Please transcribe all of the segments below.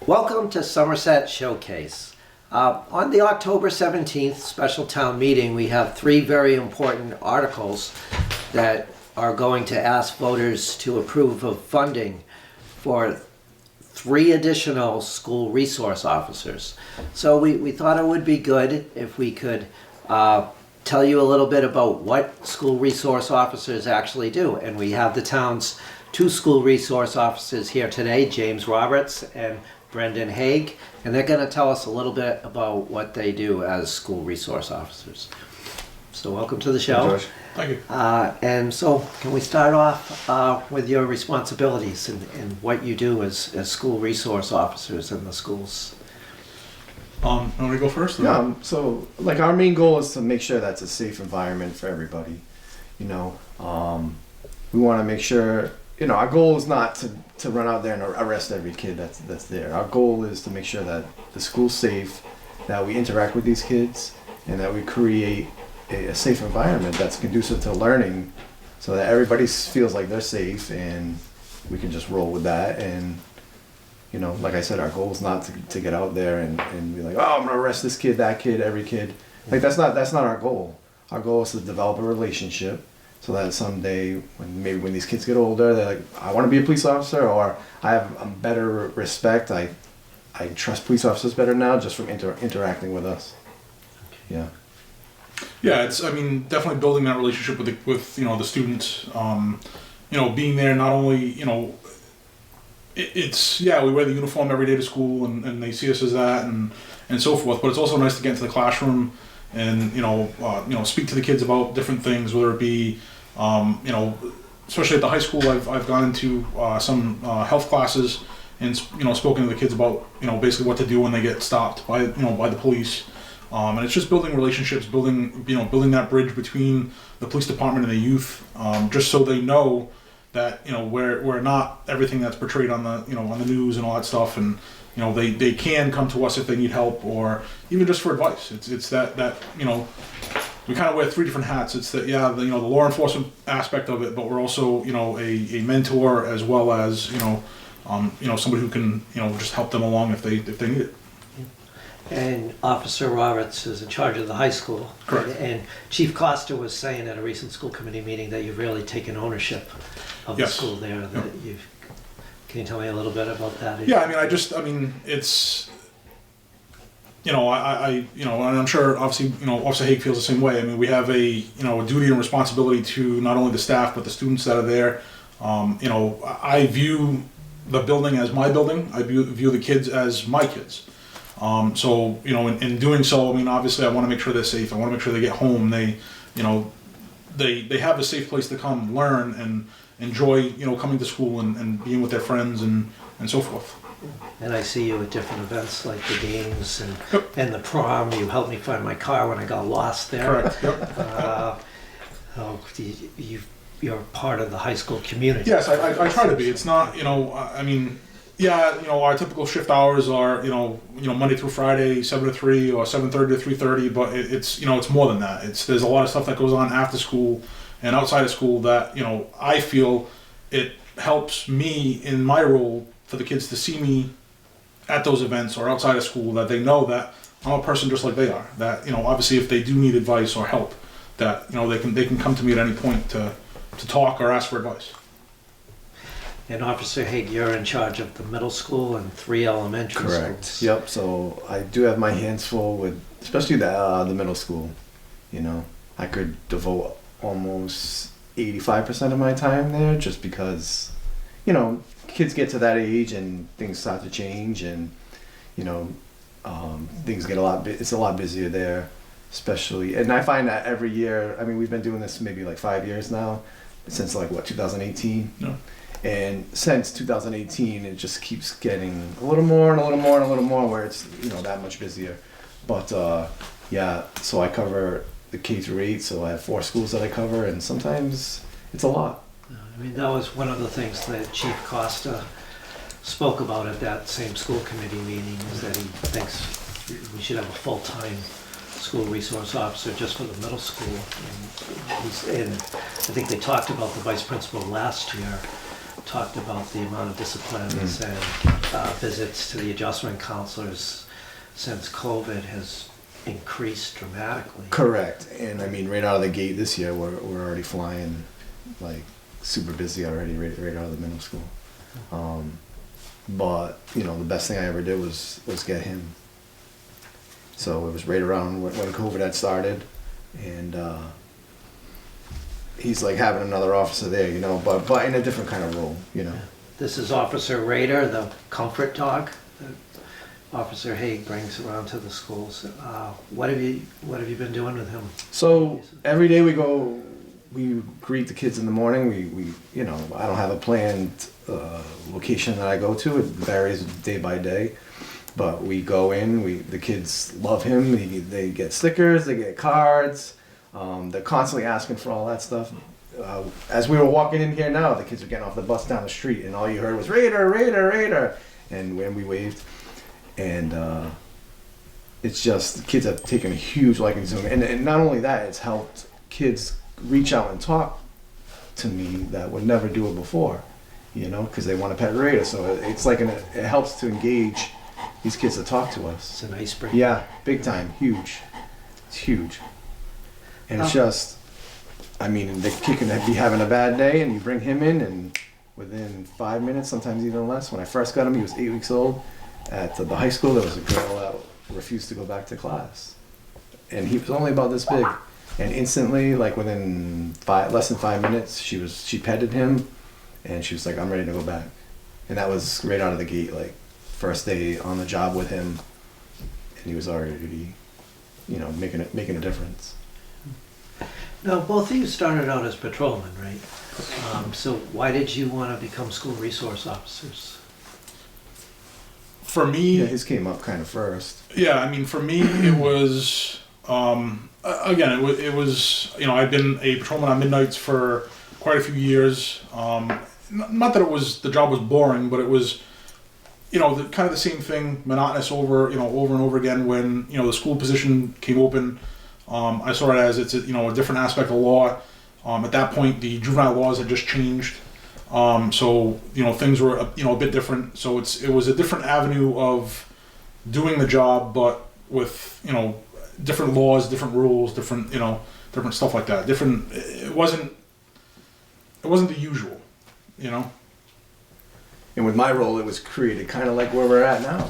Welcome to Somerset Showcase. On the October 17th special town meeting, we have three very important articles that are going to ask voters to approve of funding for 3 additional school resource officers. So we thought it would be good if we could tell you a little bit about what school resource officers actually do. And we have the town's 2 school resource officers here today, James Roberts and Brendan Hague, and they're going to tell us a little bit about what they do as school resource officers. So welcome to the show. George. Thank you. And so can we start off with your responsibilities and what you do as school resource officers in the schools? Want me to go first? Yeah, so like our main goal is to make sure that's a safe environment for everybody. You know, we want to make sure, you know, our goal is not to run out there and arrest every kid that's there. Our goal is to make sure that the school's safe, that we interact with these kids, and that we create a safe environment that's conducive to learning so that everybody feels like they're safe and we can just roll with that. And, you know, like I said, our goal is not to get out there and be like, oh, I'm gonna arrest this kid, that kid, every kid. Like that's not our goal. Our goal is to develop a relationship so that someday when these kids get older, they're like, I want to be a police officer, or I have a better respect. I trust police officers better now just from interacting with us. Yeah. Yeah, it's definitely building that relationship with the students. Being there not only we wear the uniform every day to school and they see us as that and so forth. But it's also nice to get into the classroom and speak to the kids about different things, whether it be especially at the high school. I've gone into some health classes and spoken to the kids about basically what to do when they get stopped by the police. And it's just building relationships, building that bridge between the police department and the youth, just so they know that we're not everything that's portrayed on the on the news and all that stuff, and they can come to us if they need help or even just for advice. It's that we kind of wear 3 different hats. It's that the law enforcement aspect of it, but we're also a mentor as well as somebody who can just help them along if they need it. And Officer Roberts is in charge of the high school. Correct. And Chief Costa was saying at a recent school committee meeting that you've really taken ownership of the Yes. school there. That can you tell me a little bit about that? Yeah, it's and I'm sure obviously Officer Hague feels the same way. We have a duty and responsibility to not only the staff but the students that are there. I view the building as my building. I view the kids as my kids. So in doing so, obviously I want to make sure they're safe. I want to make sure they get home. They have a safe place to come learn and enjoy coming to school and being with their friends and so forth. And I see you at different events like the games and the prom. You helped me find my car when I got lost there. Correct. Yep. You're part of the high school community. Yes, I try to be. It's not our typical shift hours are Monday through Friday 7 to 3 or 7:30 to 3:30, but it's more than that. There's a lot of stuff that goes on after school and outside of school that I feel it helps me in my role for the kids to see me at those events or outside of school, that they know that I'm a person just like they are. That obviously if they do need advice or help, that they can come to me at any point to talk or ask for advice. And Officer Hague, you're in charge of the middle school and 3 elementary Correct. schools. Yep. So I do have my hands full with, especially the middle school. I could devote almost 85% of my time there, just because, kids get to that age and things start to change, and things get it's a lot busier there, especially. And I find that every year. We've been doing this maybe like 5 years now, since 2018. No. And since 2018, it just keeps getting a little more and a little more and a little more, where it's that much busier. But so I cover the K through 8, so I have 4 schools that I cover, and sometimes it's a lot. That was one of the things that Chief Costa spoke about at that same school committee meeting, is that he thinks we should have a full-time school resource officer just for the middle school. And I think they talked about the vice principal last year talked about the amount of disciplines and visits to the adjustment counselors since COVID has increased dramatically. Correct. And I mean, right out of the gate this year, we're already flying, like, super busy already, right out of the middle school. But, you know, the best thing I ever did was get him. So it was right around when COVID had started, and he's like having another officer there, you know, but in a different kind of role, you know. This is Officer Rader, the comfort dog that Officer Hague brings around to the schools. What have you been doing with him? So every day we greet the kids in the morning. We you know, I don't have a planned location that I go to. It varies day by day. But we go in, the kids love him. They get stickers, they get cards. They're constantly asking for all that stuff. As we were walking in here now, the kids were getting off the bus down the street, and all you heard was Raider, Raider, Raider, and when we waved. And it's just, the kids have taken a huge liking to him. And not only that, it's helped kids reach out and talk to me that would never do it before, you know, because they want to pet Raider. So it's like, it helps to engage these kids to talk to us. It's an icebreaker. Yeah, big time, huge. It's huge. And it's just, I mean, the kid can be having a bad day, and you bring him in, and within 5 minutes, sometimes even less. When I first got him, he was 8 weeks old. At the high school, there was a girl that refused to go back to class, and he was only about this big. And instantly, like within less than 5 minutes, she petted him, and she was like, "I'm ready to go back." And that was right out of the gate, like first day on the job with him, and he was already, you know, making a difference. Now, both of you started out as patrolmen, right? So why did you want to become school resource officers? For me, Yeah, his came up kind of first. yeah, I mean, for me, it was, again, it was, you know, I've been a patrolman on midnights for quite a few years. Not that the job was boring, but it was, you know, kind of the same thing, monotonous over and over again. When, you know, the school position came open, I saw it as it's a different aspect of law. At that point, the juvenile laws had just changed, so you know, things were a bit different. So it was a different avenue of doing the job, but with, you know, different laws, different rules, different stuff like that. It wasn't the usual, you know. And with my role, it was created kind of like where we're at now.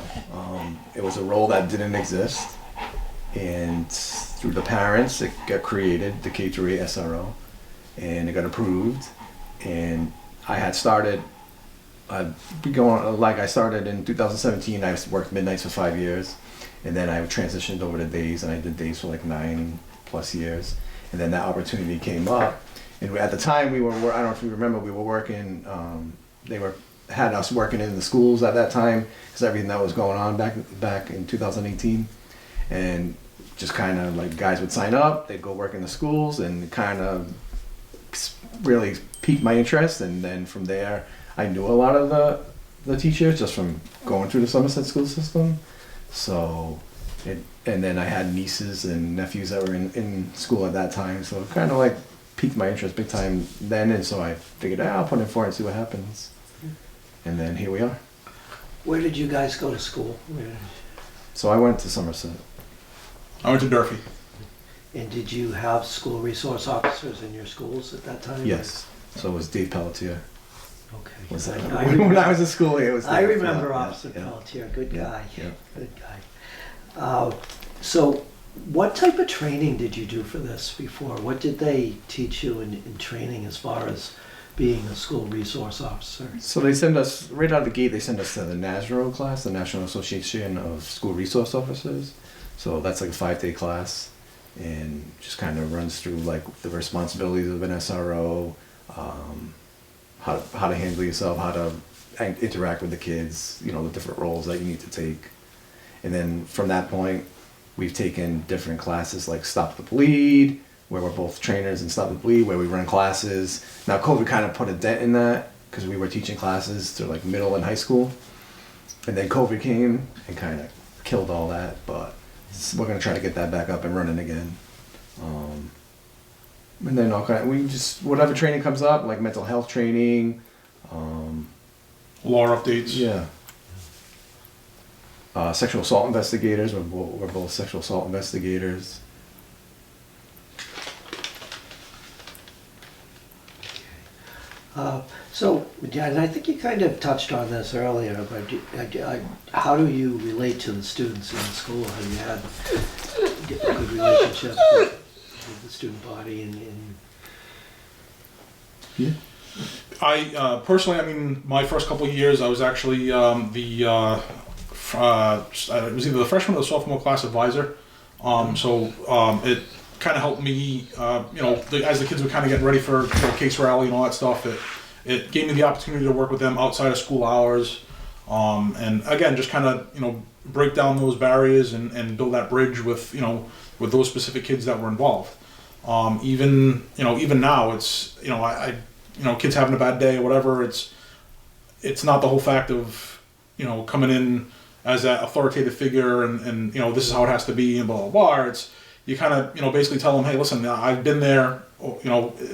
It was a role that didn't exist, and through the parents, it got created, the K-8 SRO, and it got approved. And I had started, I started in 2017. I worked midnights for 5 years, and then I transitioned over to days, and I did days for like 9+ years. And then that opportunity came up, and at the time I don't know if you remember, we were working. Had us working in the schools at that time because everything that was going on back in 2018, and just kind of like guys would sign up, they'd go work in the schools, and it kind of really piqued my interest. And then from there, I knew a lot of the teachers just from going through the Somerset school system. So, and then I had nieces and nephews that were in school at that time, so it kind of like piqued my interest big time then. And so I figured, I'll put in for it and see what happens. And then here we are. Where did you guys go to school? So I went to Somerset. I went to Durfee. And did you have school resource officers in your schools at that time? Yes. So it was Dave Pelletier. Okay. Was that I when I was at school? It was. I Dave. remember Yeah, Officer yeah. Pelletier, good Yeah, guy. yeah. Good guy. So what type of training did you do for this before? What did they teach you in training as far as being a school resource officer? So they send us right out of the gate. They send us to the NASRO class, the National Association of School Resource Officers. So that's like a 5-day class, and just kind of runs through like the responsibilities of an SRO, how to handle yourself, how to interact with the kids, you know, the different roles that you need to take. And then from that point, we've taken different classes like Stop the Bleed, where we're both trainers in Stop the Bleed, where we run classes. Now COVID kind of put a dent in that because we were teaching classes to like middle and high school. And then COVID came and kind of killed all that, but we're going to try to get that back up and running again. And then whatever training comes up, like mental health training, Law updates. Yeah. Sexual assault investigators. We're both sexual assault investigators. So, yeah, and I think you kind of touched on this earlier, but how do you relate to the students in the school? Have you had a good relationship with the student body? Yeah. I personally, I mean, my first couple of years, I was actually it was either the freshman or the sophomore class advisor. It kind of helped me, as the kids were kind of getting ready for case rally and all that stuff. It gave me the opportunity to work with them outside of school hours, and again, just kind of break down those barriers and build that bridge with with those specific kids that were involved. Even now, it's kids having a bad day or whatever. It's not the whole fact of coming in as that authoritative figure and this is how it has to be and blah blah blah. It's you kind of basically tell them, hey, listen, I've been there,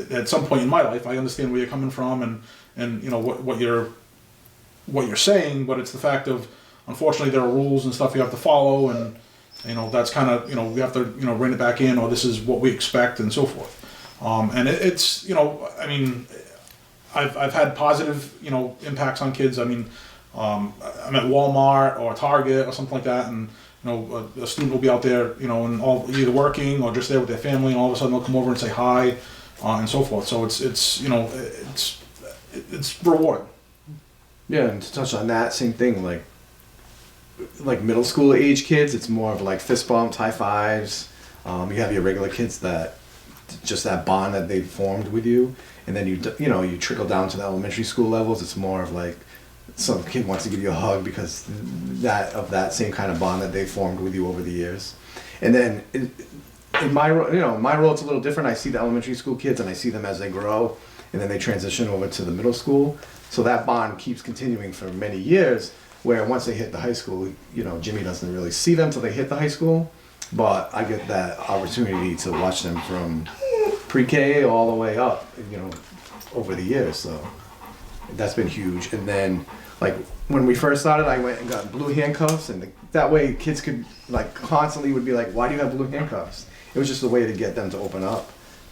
at some point in my life. I understand where you're coming from and what you're saying, but it's the fact of, unfortunately, there are rules and stuff you have to follow, and that's kind of we have to rein it back in, or this is what we expect and so forth. And it's I mean, I've had positive impacts on kids. I mean, I'm at Walmart or Target or something like that, and a student will be out there, and either working or just there with their family, and all of a sudden they'll come over and say hi, and so forth. So it's rewarding. Yeah, and to touch on that, same thing. Like middle school age kids, it's more of like fist bumps, high fives. You have your regular kids that just that bond that they've formed with you, and then you trickle down to the elementary school levels. It's more of like some kid wants to give you a hug because that same kind of bond that they formed with you over the years. And then in my role, it's a little different. I see the elementary school kids and I see them as they grow, and then they transition over to the middle school. So that bond keeps continuing for many years, where once they hit the high school, Jimmy doesn't really see them till they hit the high school, but I get that opportunity to watch them from pre-K all the way up, over the years. So that's been huge. And then, like, when we first started, I went and got blue handcuffs, and that way kids could, like, constantly would be like, why do you have blue handcuffs? It was just a way to get them to open up,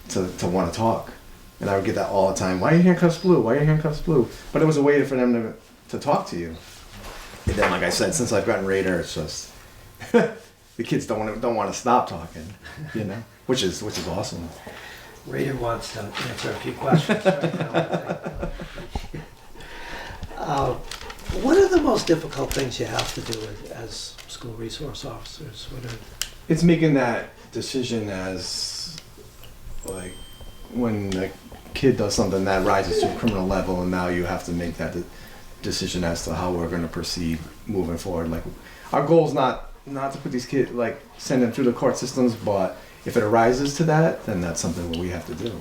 to want to talk. And I would get that all the time. Why are your handcuffs blue? Why are your handcuffs blue? But it was a way for them to talk to you. And then, like I said, since I've gotten Raider, it's just the kids don't want to stop talking, which is awesome. Raider wants to answer a few questions right now. What are the most difficult things you have to do as school resource officers? It's making that decision as, like, when a kid does something that rises to a criminal level, and now you have to make that decision as to how we're going to proceed moving forward. Like, our goal is not to put these kids, like, send them through the court systems, but if it arises to that, then that's something that we have to do.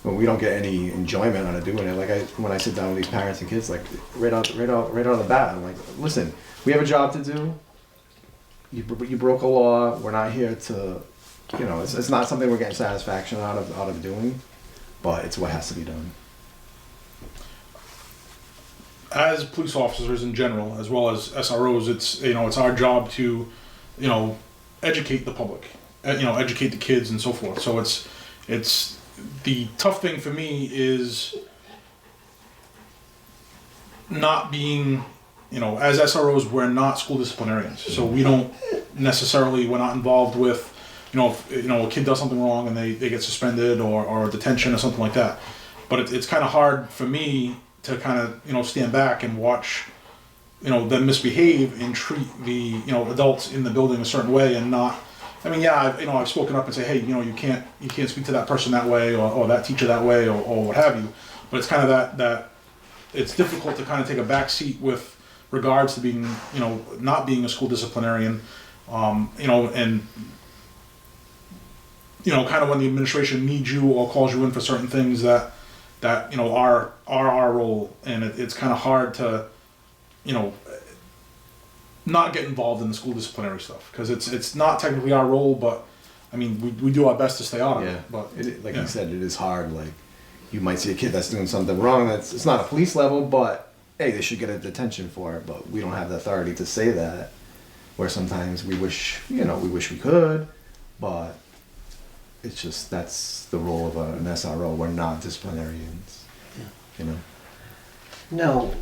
But we don't get any enjoyment out of doing it. Like, when I sit down with these parents and kids, like, right out of the bat, I'm like, listen, we have a job to do. You broke a law. We're not here to, it's not something we're getting satisfaction out of doing, but it's what has to be done. As police officers in general, as well as SROs, it's our job to, educate the public, educate the kids and so forth. So it's the tough thing for me is not being, as SROs, we're not school disciplinarians, so we don't necessarily, we're not involved with, if a kid does something wrong and they get suspended or detention or something like that. But it's kind of hard for me to kind of stand back and watch them misbehave and treat the adults in the building a certain way and not. I mean, yeah, I've spoken up and say, hey, you can't speak to that person that way or that teacher that way or what have you. But it's kind of that it's difficult to kind of take a back seat with regards to being not being a school disciplinarian, and kind of when the administration needs you or calls you in for certain things that are our role, and it's kind of hard to not get involved in the school disciplinary stuff because it's not technically our role, but I mean we do our best to stay out of it. But like you said, it is hard. Like you might see a kid that's doing something wrong. It's not a police level, but hey, they should get a detention for it. But we don't have the authority to say that. Where sometimes we wish we could, but it's just that's the role of an SRO. We're not disciplinarians, you know. No,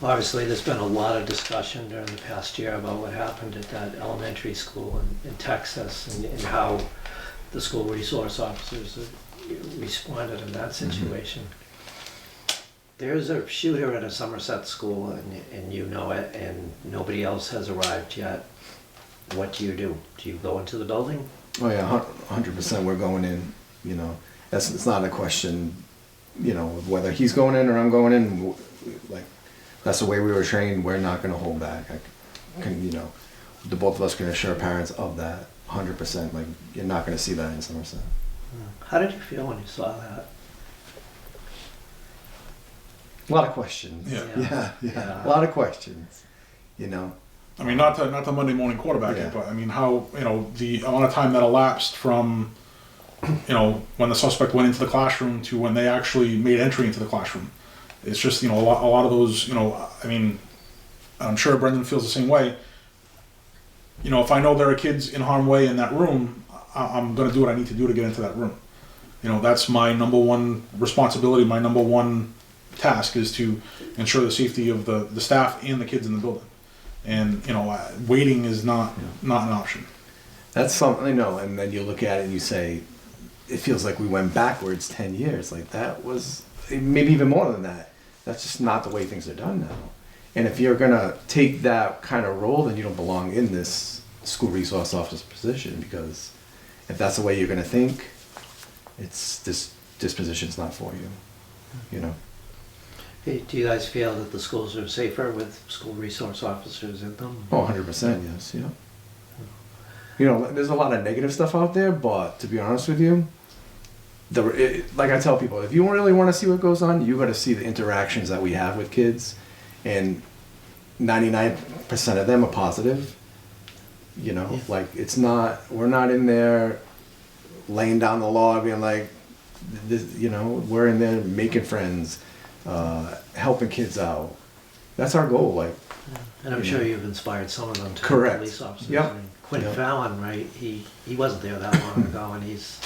obviously there's been a lot of discussion during the past year about what happened at that elementary school in Texas and how the school resource officers have responded in that situation. There's a shooter at a Somerset school and you know it, and nobody else has arrived yet. What do? Do you go into the building? Oh yeah, 100%. We're going in. You know, it's not a question. You know, whether he's going in or I'm going in. Like, that's the way we were trained. We're not going to hold back. I can, you know, the both of us can assure parents of that 100%. Like, you're not going to see that in Somerset. How did you feel when you saw that? A lot of questions. Yeah. A lot of questions. You know. I mean, not the Monday morning quarterback, Yeah. but I mean, how, you know, the amount of time that elapsed from, you know, when the suspect went into the classroom to when they actually made entry into the classroom. It's just, you know, a lot of those, you know, I mean, I'm sure Brendan feels the same way. You know, if I know there are kids in harm's way in that room, I'm going to do what I need to do to get into that room. You know, that's my number one responsibility, my number one task is to ensure the safety of the staff and the kids in the building. And, you know, waiting is not an option. That's something, you know, and then you look at it and you say, it feels like we went backwards 10 years. Like, that was, maybe even more than that. That's just not the way things are done now. And if you're going to take that kind of role, then you don't belong in this school resource officer position, because if that's the way you're going to think, this position's not for you, you know. Hey, do you guys feel that the schools are safer with school resource officers in them? Oh, 100%, yes, yeah. You know, there's a lot of negative stuff out there, but to be honest with you, like I tell people, if you really want to see what goes on, you got to see the interactions that we have with kids, and 99% of them are positive. You know, like, it's not, we're not in there laying down the law being like, this, you know, we're in there making friends, helping kids out. That's our goal. Like, and I'm sure you've inspired some of them to correct. be police officers. Yep. I mean, Quinn Yep. Fallon, right? He wasn't there that long ago, and he's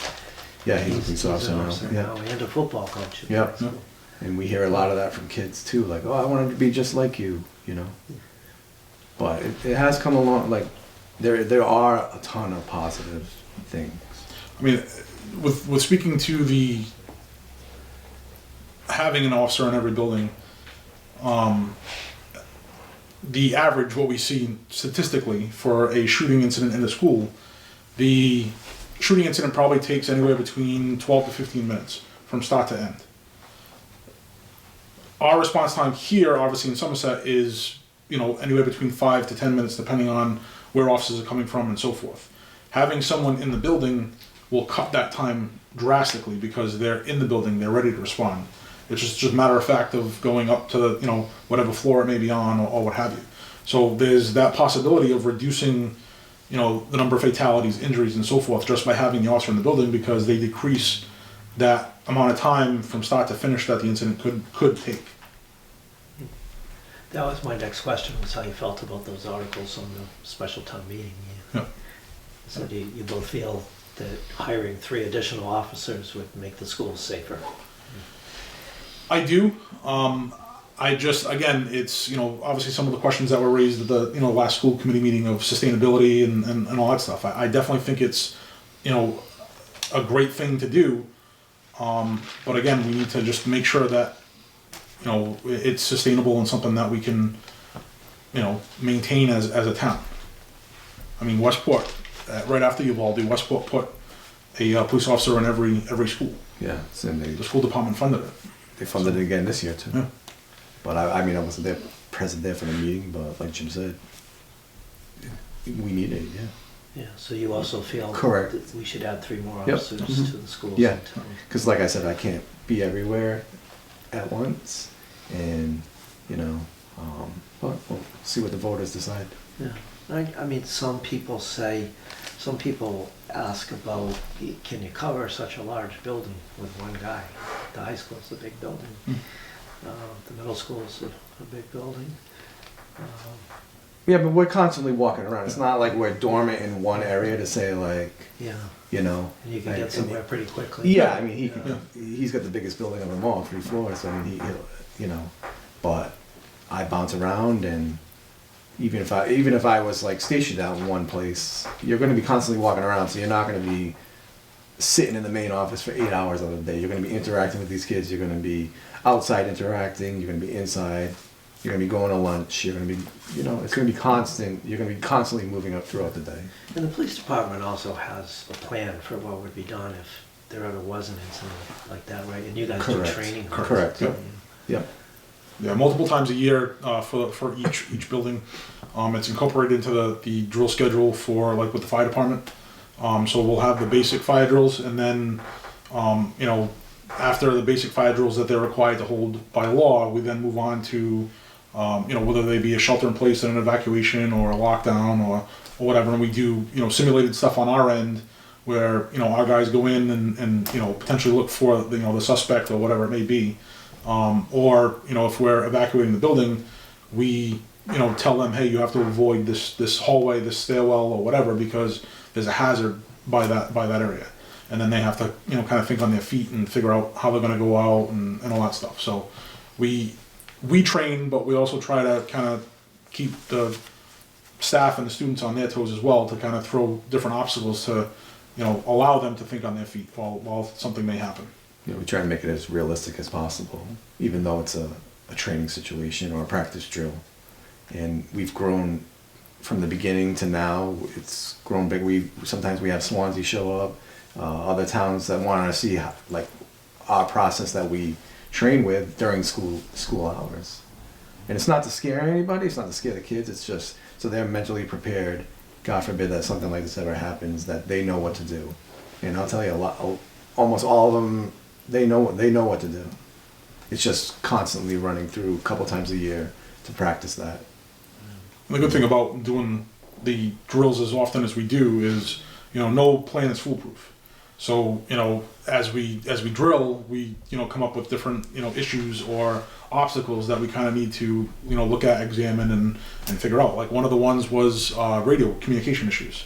yeah, he's a police officer an now. officer Yeah. now and a football coach. at Yep. that school. And we hear a lot of that from kids too, like, oh, I wanted to be just like you, you know. But it has come along, like, there are a ton of positive things. I mean, with speaking to having an officer in every building, the average, what we see statistically for a shooting incident in a school, the shooting incident probably takes anywhere between 12 to 15 minutes from start to end. Our response time here, obviously in Somerset, is, you know, anywhere between 5 to 10 minutes, depending on where officers are coming from and so forth. Having someone in the building will cut that time drastically, because they're in the building, they're ready to respond. It's just a matter of fact of going up to the, you know, whatever floor it may be on, or what have you. So there's that possibility of reducing, you know, the number of fatalities, injuries, and so forth, just by having the officer in the building, because they decrease that amount of time from start to finish that the incident could take. That was my next question, was how you felt about those articles on the special town meeting. Yeah. So do you both feel that hiring 3 additional officers would make the schools safer? I do. I just, again, it's, you know, obviously some of the questions that were raised at the, you know, last school committee meeting of sustainability and all that stuff. I definitely think it's, you know, a great thing to do. But again, we need to just make sure that, you know, it's sustainable and something that we can, you know, maintain as a town. I mean, Westport, right after Uvalde, Westport put a police officer in every school. Yeah, and The school department funded it. they funded it again this year too. Yeah. But I mean, I wasn't there, present there for the meeting, but like Jim said, we need it, yeah. Yeah, so you also feel Correct. that we should add 3 more Yep. officers Mhm. to the schools? Yeah. in town? Because like I said, I can't be everywhere at once, and, you know, but we'll see what the voters decide. Yeah, I mean, some people ask about, can you cover such a large building with one guy? The high school's a big building. The middle school's a big building. Yeah, but we're constantly walking around. It's not like we're dormant in one area to say like, Yeah, you know. and you can get somewhere pretty quickly. Yeah, I mean, he's got the biggest building of them all, 3 floors. So I mean, you know, but I bounce around, and even if I was like stationed out in one place, you're going to be constantly walking around. So you're not going to be sitting in the main office for 8 hours of the day. You're going to be interacting with these kids. You're going to be outside interacting. You're going to be inside. You're going to be going to lunch. You're going to be, you know, it's going to be constant. You're going to be constantly moving up throughout the day. And the police department also has a plan for what would be done if there ever was an incident like that, right? And you guys do training. Correct. Yep. Yep. Yeah, multiple times a year for each building. It's incorporated into the drill schedule for like with the fire department. So we'll have the basic fire drills, and then you know, after the basic fire drills that they're required to hold by law, we then move on to you know, whether they be a shelter in place and an evacuation or a lockdown or whatever. And we do, you know, simulated stuff on our end where, you know, our guys go in and you know, potentially look for, you know, the suspect or whatever it may be. Or, you know, if we're evacuating the building, we, you know, tell them, hey, you have to avoid this hallway, this stairwell or whatever, because there's a hazard by that area. And then they have to, you know, kind of think on their feet and figure out how they're going to go out and all that stuff. So we train, but we also try to kind of keep the staff and the students on their toes as well, to kind of throw different obstacles to, you know, allow them to think on their feet while something may happen. Yeah, we try to make it as realistic as possible, even though it's a training situation or a practice drill. And we've grown from the beginning to now. It's grown big. Sometimes we have Swansea show up, other towns that want to see like our process that we train with during school hours. And it's not to scare anybody. It's not to scare the kids. It's just so they're mentally prepared. God forbid that something like this ever happens, that they know what to do. And I'll tell you, almost all of them. They know what to do. It's just constantly running through a couple times a year to practice that. And the good thing about doing the drills as often as we do is, you know, no plan is foolproof. So, you know, as we drill, we, you know, come up with different, you know, issues or obstacles that we kind of need to, you know, look at, examine, and figure out. Like one of the ones was radio communication issues.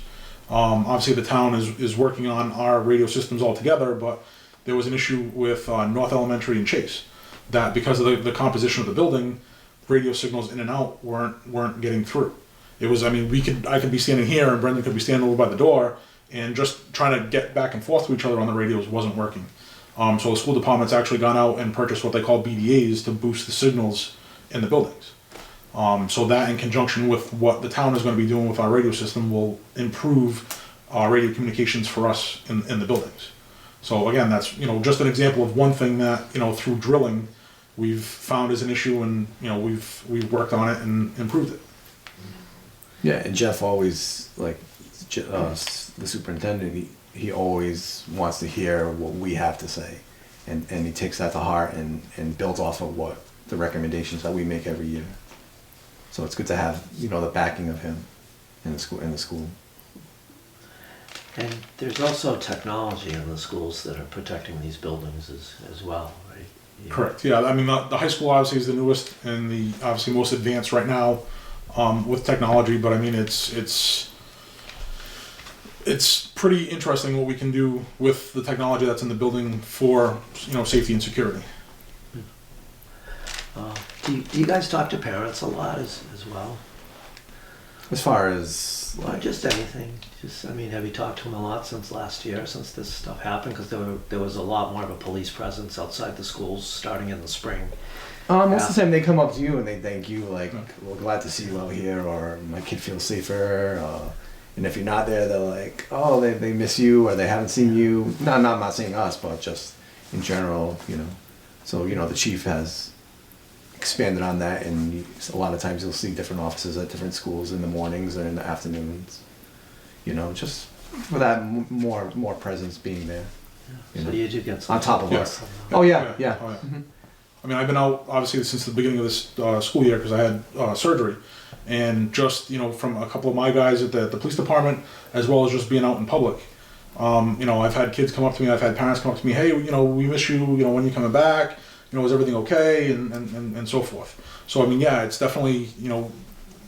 Obviously, the town is working on our radio systems all together, but there was an issue with North Elementary and Chase, that because of the composition of the building, radio signals in and out weren't getting through. It was, I mean, I could be standing here and Brendan could be standing over by the door, and just trying to get back and forth to each other on the radios wasn't working. So the school department's actually gone out and purchased what they call BDAs to boost the signals in the buildings. So that, in conjunction with what the town is going to be doing with our radio system, will improve radio communications for us in the buildings. So again, that's, you know, just an example of one thing that, you know, through drilling we've found as an issue, and, you know, we've worked on it and improved it. Yeah, and Jeff always, like, the superintendent, he always wants to hear what we have to say, and he takes that to heart and builds off of what the recommendations that we make every year. So it's good to have, you know, the backing of him in the school. And there's also technology in the schools that are protecting these buildings as well, right? Yeah. Correct. Yeah. I mean, the high school obviously is the newest and the obviously most advanced right now with technology. But I mean, it's pretty interesting what we can do with the technology that's in the building for, you know, safety and security. Do you guys talk to parents a lot as well? As far as Well, just anything. Just, I mean, have you talked to them a lot since last year, since this stuff happened? Because there was a lot more of a police presence outside the schools starting in the spring. most of the time they come up to you and they thank you, like, we're glad to see you out here, or my kid feels safer. And if you're not there, they're like, oh, they miss you, or they haven't seen you. No, I'm not saying us, but just in general, you know. So, you know, the chief has expanded on that, and a lot of times you'll see different officers at different schools in the mornings or in the afternoons. You know, just for that more presence being there. Yeah. So you do get some on top of us. from them. Oh yeah, yeah. Oh, yeah. Mm-hmm. I mean, I've been out obviously since the beginning of this school year because I had surgery, and just, you know, from a couple of my guys at the police department, as well as just being out in public, I've had kids come up to me, I've had parents come up to me, hey, we miss you, when you coming back, is everything okay, and so forth. So, I mean, yeah, it's definitely,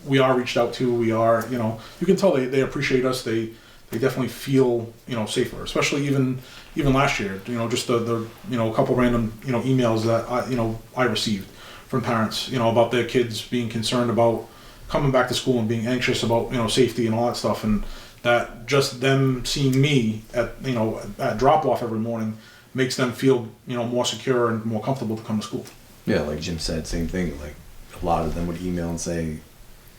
we are reached out to, we are, you can tell they appreciate us, they definitely feel, safer, especially even last year, just the a couple random, emails that I received from parents, about their kids being concerned about coming back to school and being anxious about, safety and all that stuff. And that just them seeing me at drop off every morning makes them feel, more secure and more comfortable to come to school. Yeah, like Jim said, same thing. Like a lot of them would email and say,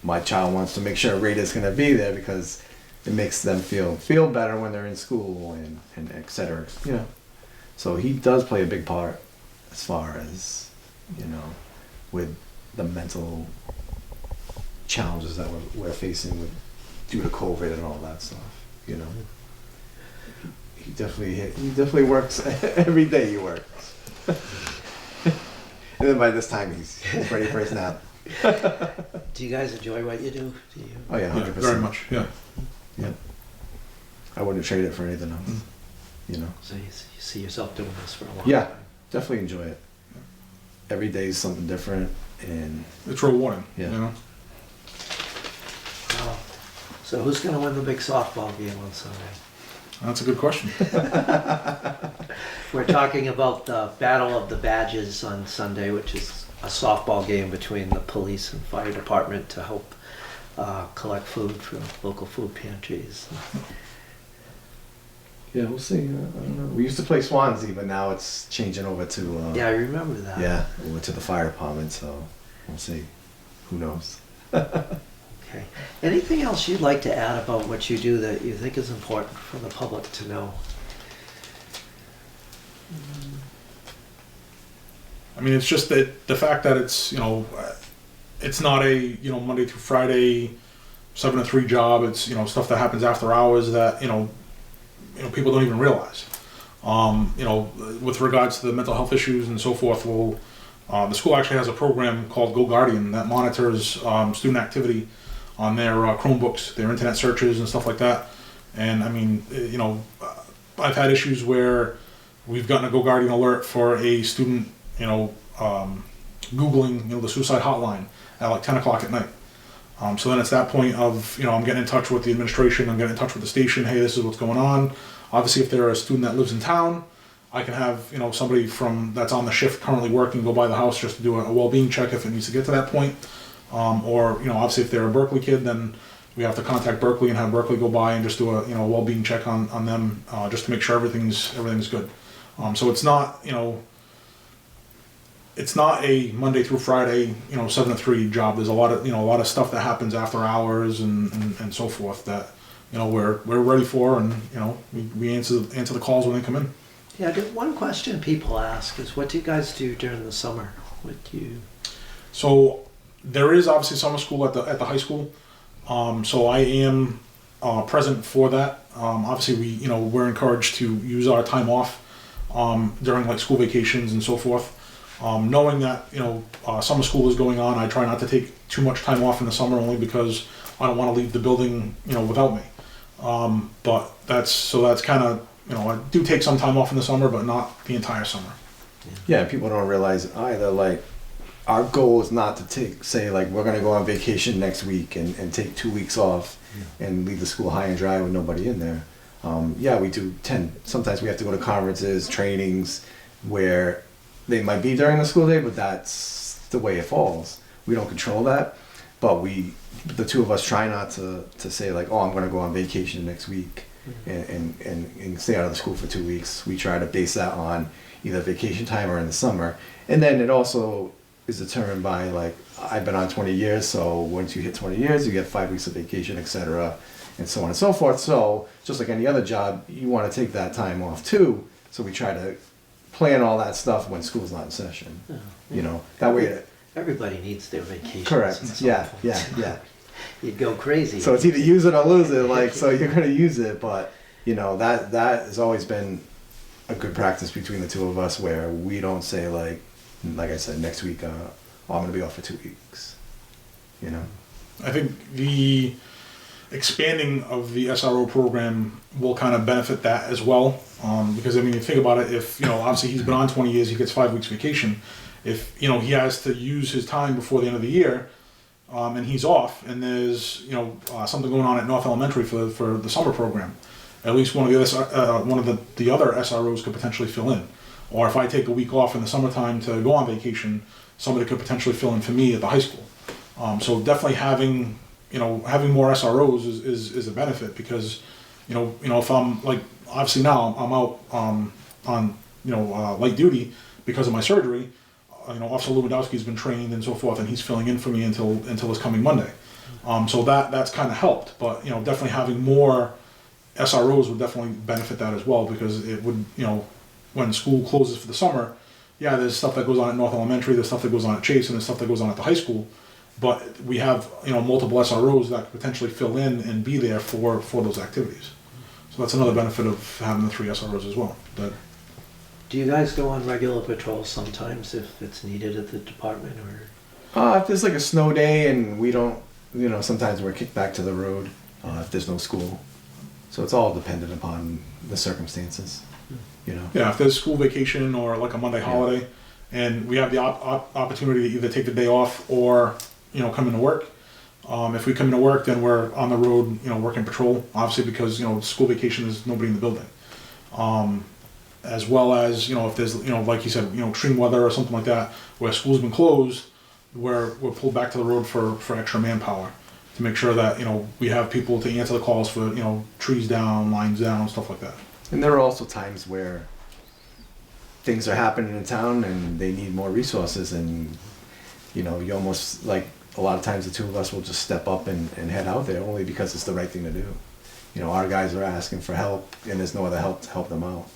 my child wants to make sure Rita's going to be there because it makes them feel better when they're in school and et cetera. So he does play a big part as far as, with the mental challenges that we're facing due to COVID and all that stuff. He definitely works every day. He works, and then by this time he's ready for his nap. Do you guys enjoy what you do? Do you? Oh yeah, 100%. Very much. Yeah. I wouldn't trade it for anything else. So you see yourself doing this for a long Yeah, time? definitely enjoy it. Every day is something different, and It's rewarding. Yeah. So who's going to win the big softball game on Sunday? That's a good question. We're talking about the Battle of the Badges on Sunday, which is a softball game between the police and fire department to help collect food for local food pantries. yeah, we'll see. I don't know. We used to play Swansea, but now it's changing over to Yeah, I remember that. yeah, over to the fire department. So we'll see. Who knows? Okay. Anything else you'd like to add about what you do that you think is important for the public to know? I mean, it's just that the fact that it's it's not a Monday through Friday 7 to 3 job. It's stuff that happens after hours that people don't even realize. With regards to the mental health issues and so forth, the school actually has a program called Go Guardian that monitors student activity on their Chromebooks, their internet searches and stuff like that. And I mean, I've had issues where we've gotten a Go Guardian alert for a student, Googling, the suicide hotline at like 10 o'clock at night. So then it's that point of, I'm getting in touch with the administration, I'm getting in touch with the station, hey, this is what's going on. Obviously, if they're a student that lives in town, I can have, somebody that's on the shift currently working go by the house just to do a well-being check if it needs to get to that point. Or, obviously if they're a Berkeley kid, then we have to contact Berkeley and have Berkeley go by and just do a, well-being check on them, just to make sure everything's good. So it's not, it's not a Monday through Friday, 7 to 3 job. There's a lot of stuff that happens after hours and so forth that, we're ready for, and, we answer the calls when they come in. Yeah, one question people ask is, what do you guys do during the summer? So there is obviously summer school at the high school. So I am present for that. Obviously we're encouraged to use our time off during like school vacations and so forth. Knowing that summer school is going on, I try not to take too much time off in the summer, only because I don't want to leave the building without me. But that's kind of I do take some time off in the summer, but not the entire summer. Yeah, people don't realize either. Like, our goal is not to say like we're gonna go on vacation next week and take 2 weeks off and leave the school high and dry with nobody in there. Yeah, we do sometimes we have to go to conferences, trainings where they might be during the school day, but that's the way it falls. We don't control that, but the two of us try not to say like, oh, I'm gonna go on vacation next week and stay out of the school for 2 weeks. We try to base that on either vacation time or in the summer. And then it also is determined by like, I've been on 20 years, so once you hit 20 years, you get 5 weeks of vacation, etc., and so on and so forth. So just like any other job, you want to take that time off too. So we try to plan all that stuff when school's not in session. That way. Everybody needs their vacation. Correct. Yeah. You'd go crazy. So it's either use it or lose it. Like, so you're gonna use it, but that has always been a good practice between the two of us, where we don't say like I said, next week, I'm gonna be off for 2 weeks. I think the expanding of the SRO program will kind of benefit that as well. Because I mean, you think about it, if, you know, obviously he's been on 20 years, he gets 5 weeks vacation. If, you know, he has to use his time before the end of the year, and he's off, and there's, you know, something going on at North Elementary for the summer program, at least one of the other SROs could potentially fill in. Or if I take a week off in the summertime to go on vacation, somebody could potentially fill in for me at the high school. So definitely having more SROs is a benefit, because, you know, if I'm like, obviously now I'm out on light duty because of my surgery. You know, Officer Lewandowski's been trained and so forth, and he's filling in for me until this coming Monday. So that's kind of helped, but, you know, definitely having more SROs would definitely benefit that as well, because it would, you know, when school closes for the summer, yeah, there's stuff that goes on at North Elementary, there's stuff that goes on at Chase, and there's stuff that goes on at the high school, but we have, you know, multiple SROs that could potentially fill in and be there for those activities. So that's another benefit of having the 3 SROs as well. But Do you guys go on regular patrols sometimes if it's needed at the department, or? If there's like a snow day and we don't, you know, sometimes we're kicked back to the road if there's no school. So it's all dependent upon the circumstances, you know. yeah, if there's school vacation or like a Monday holiday, and we have the opportunity to either take the day off or, you know, come into work. If we come into work, then we're on the road, you know, working patrol, obviously, because, you know, school vacation is nobody in the building. As well as, you know, if there's, you know, like you said, you know, extreme weather or something like that, where school's been closed, we're pulled back to the road for extra manpower to make sure that, you know, we have people to answer the calls for, you know, trees down, lines down, stuff like that. And there are also times where things are happening in town and they need more resources, and, you know, you almost, like, a lot of times the 2 of us will just step up and head out there only because it's the right thing to do. You know, our guys are asking for help and there's no other help to help them out.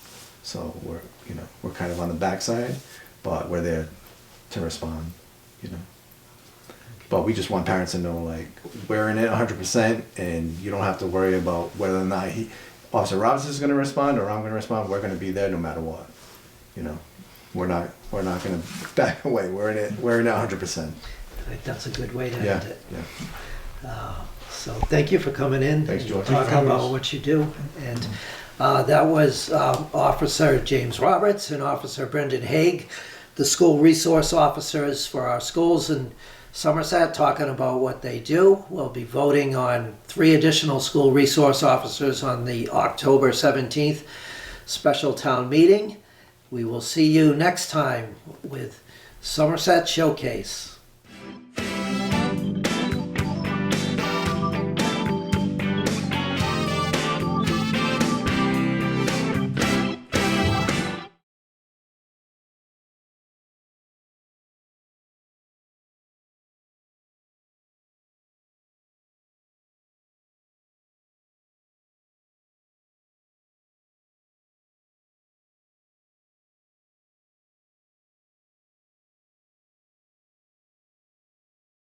So we're kind of on the backside, but we're there to respond, you know. But we just want parents to know, like, we're in it 100%, and you don't have to worry about whether or not Officer Roberts is going to respond or I'm going to respond. We're going to be there no matter what. You know, we're not going to back away. We're in it 100%. I think that's a good way to Yeah, end it. yeah. So thank you for coming in. Thanks, George. Talking about what you do. And that was Officer James Roberts and Officer Brendan Hague, the school resource officers for our schools in Somerset, talking about what they do. We'll be voting on 3 additional school resource officers on the October 17th special town meeting. We will see you next time with Somerset Showcase.